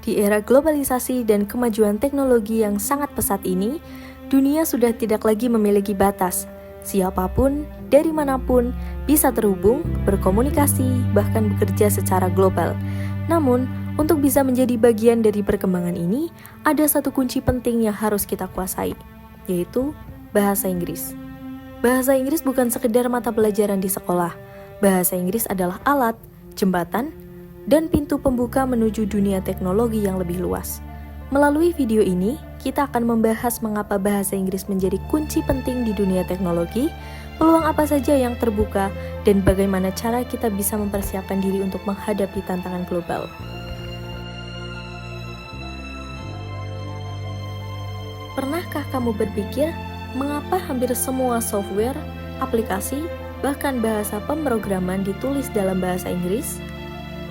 Di era globalisasi dan kemajuan teknologi yang sangat pesat ini, dunia sudah tidak lagi memiliki batas. Siapapun, dari manapun, bisa terhubung, berkomunikasi, bahkan bekerja secara global. Namun, untuk bisa menjadi bagian dari perkembangan ini, ada satu kunci penting yang harus kita kuasai, yaitu bahasa Inggris. Bahasa Inggris bukan sekedar mata pelajaran di sekolah. Bahasa Inggris adalah alat, jembatan, dan pintu pembuka menuju dunia teknologi yang lebih luas. Melalui video ini, kita akan membahas mengapa bahasa Inggris menjadi kunci penting di dunia teknologi, peluang apa saja yang terbuka, dan bagaimana cara kita bisa mempersiapkan diri untuk menghadapi tantangan global. Pernahkah kamu berpikir, mengapa hampir semua software, aplikasi, bahkan bahasa pemrograman ditulis dalam bahasa Inggris?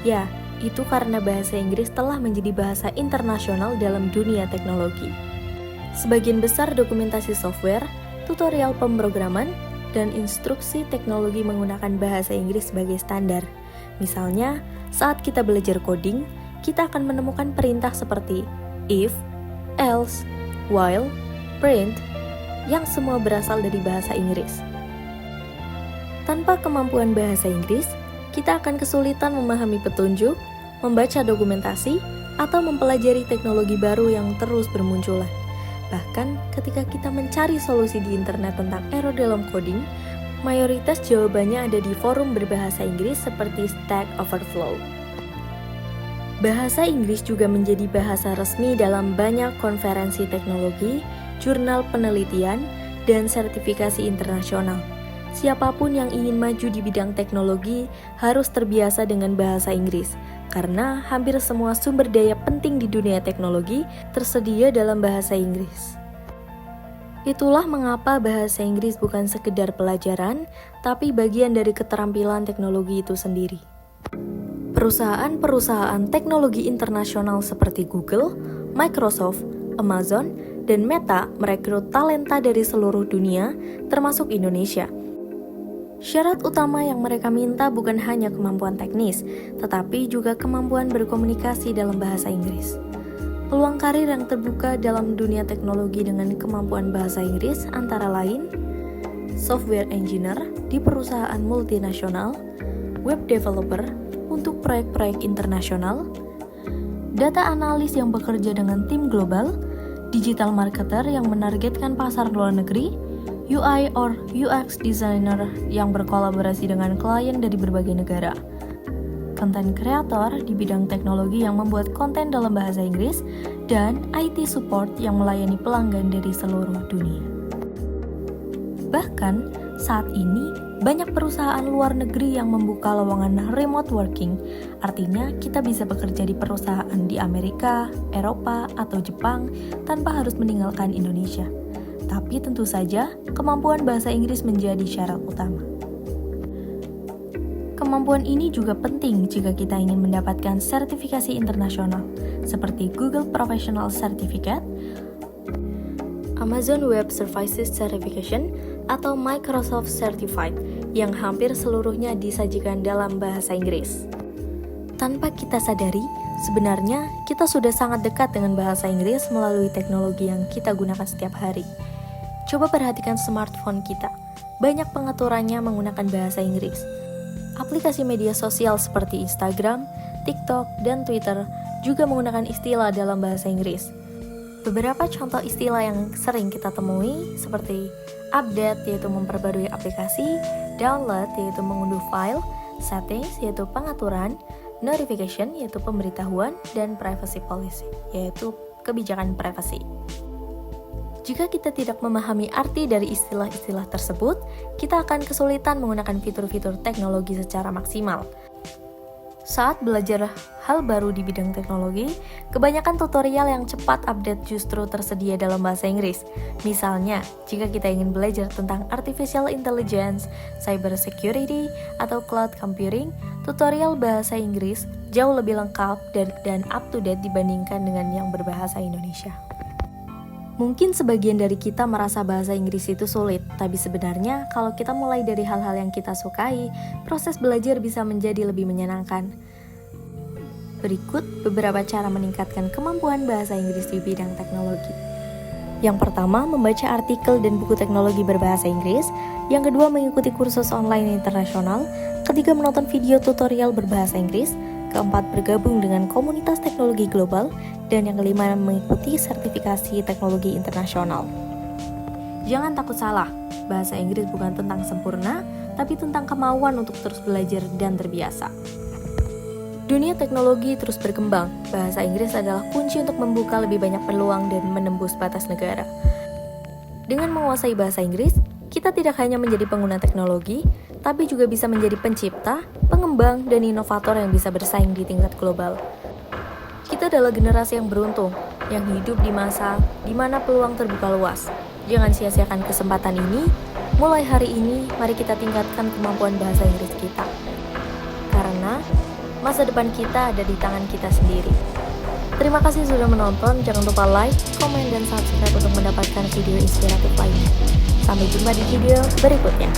Ya, itu karena bahasa Inggris telah menjadi bahasa internasional dalam dunia teknologi. Sebagian besar dokumentasi software, tutorial pemrograman, dan instruksi teknologi menggunakan bahasa Inggris sebagai standar. Misalnya, saat kita belajar coding, kita akan menemukan perintah seperti if, else, while, print, yang semua berasal dari bahasa Inggris. Tanpa kemampuan bahasa Inggris, kita akan kesulitan memahami petunjuk, membaca dokumentasi, atau mempelajari teknologi baru yang terus bermunculan. Bahkan, ketika kita mencari solusi di internet tentang error dalam coding, mayoritas jawabannya ada di forum berbahasa Inggris seperti Stack Overflow. Bahasa Inggris juga menjadi bahasa resmi dalam banyak konferensi teknologi, jurnal penelitian, dan sertifikasi internasional. Siapapun yang ingin maju di bidang teknologi harus terbiasa dengan bahasa Inggris, karena hampir semua sumber daya penting di dunia teknologi tersedia dalam bahasa Inggris. Itulah mengapa bahasa Inggris bukan sekedar pelajaran, tapi bagian dari keterampilan teknologi itu sendiri. Perusahaan-perusahaan teknologi internasional seperti Google, Microsoft, Amazon, dan Meta merekrut talenta dari seluruh dunia, termasuk Indonesia. Syarat utama yang mereka minta bukan hanya kemampuan teknis, tetapi juga kemampuan berkomunikasi dalam bahasa Inggris. Peluang karir yang terbuka dalam dunia teknologi dengan kemampuan bahasa Inggris antara lain software engineer di perusahaan multinasional, web developer untuk proyek-proyek internasional, data analis yang bekerja dengan tim global, digital marketer yang menargetkan pasar luar negeri, UI or UX designer yang berkolaborasi dengan klien dari berbagai negara, content creator di bidang teknologi yang membuat konten dalam bahasa Inggris, dan IT support yang melayani pelanggan dari seluruh dunia. Bahkan, saat ini banyak perusahaan luar negeri yang membuka lowongan remote working, artinya kita bisa bekerja di perusahaan di Amerika, Eropa, atau Jepang tanpa harus meninggalkan Indonesia. Tapi tentu saja, kemampuan bahasa Inggris menjadi syarat utama. Kemampuan ini juga penting jika kita ingin mendapatkan sertifikasi internasional, seperti Google Professional Certificate, Amazon Web Services Certification, atau Microsoft Certified, yang hampir seluruhnya disajikan dalam bahasa Inggris. Tanpa kita sadari, sebenarnya kita sudah sangat dekat dengan bahasa Inggris melalui teknologi yang kita gunakan setiap hari. Coba perhatikan smartphone kita. Banyak pengaturannya menggunakan bahasa Inggris. Aplikasi media sosial seperti Instagram, TikTok, dan Twitter juga menggunakan istilah dalam bahasa Inggris. Beberapa contoh istilah yang sering kita temui seperti update yaitu memperbarui aplikasi, download yaitu mengunduh file, settings yaitu pengaturan, notification yaitu pemberitahuan, dan privacy policy yaitu kebijakan privasi. Jika kita tidak memahami arti dari istilah-istilah tersebut, kita akan kesulitan menggunakan fitur-fitur teknologi secara maksimal. Saat belajar hal baru di bidang teknologi, kebanyakan tutorial yang cepat update justru tersedia dalam bahasa Inggris. Misalnya, jika kita ingin belajar tentang artificial intelligence, cyber security, atau cloud computing, tutorial bahasa Inggris jauh lebih lengkap dan up to date dibandingkan dengan yang berbahasa Indonesia. Mungkin sebagian dari kita merasa bahasa Inggris itu sulit, tapi sebenarnya kalau kita mulai dari hal-hal yang kita sukai, proses belajar bisa menjadi lebih menyenangkan. Berikut beberapa cara meningkatkan kemampuan bahasa Inggris di bidang teknologi. Yang pertama, membaca artikel dan buku teknologi berbahasa Inggris. Yang kedua, mengikuti kursus online internasional. Ketiga, menonton video tutorial berbahasa Inggris. Keempat, bergabung dengan komunitas teknologi global. Dan yang kelima, mengikuti sertifikasi teknologi internasional. Jangan takut salah, bahasa Inggris bukan tentang sempurna, tapi tentang kemauan untuk terus belajar dan terbiasa. Dunia teknologi terus berkembang. Bahasa Inggris adalah kunci untuk membuka lebih banyak peluang dan menembus batas negara. Dengan menguasai bahasa Inggris, kita tidak hanya menjadi pengguna teknologi, tapi juga bisa menjadi pencipta, pengembang, dan inovator yang bisa bersaing di tingkat global. Kita adalah generasi yang beruntung, yang hidup di masa di mana peluang terbuka luas. Jangan sia-siakan kesempatan ini. Mulai hari ini, mari kita tingkatkan kemampuan bahasa Inggris kita. Karena masa depan kita ada di tangan kita sendiri. Terima kasih sudah menonton. Jangan lupa like, komen, dan subscribe untuk mendapatkan video inspiratif lainnya. Sampai jumpa di video berikutnya.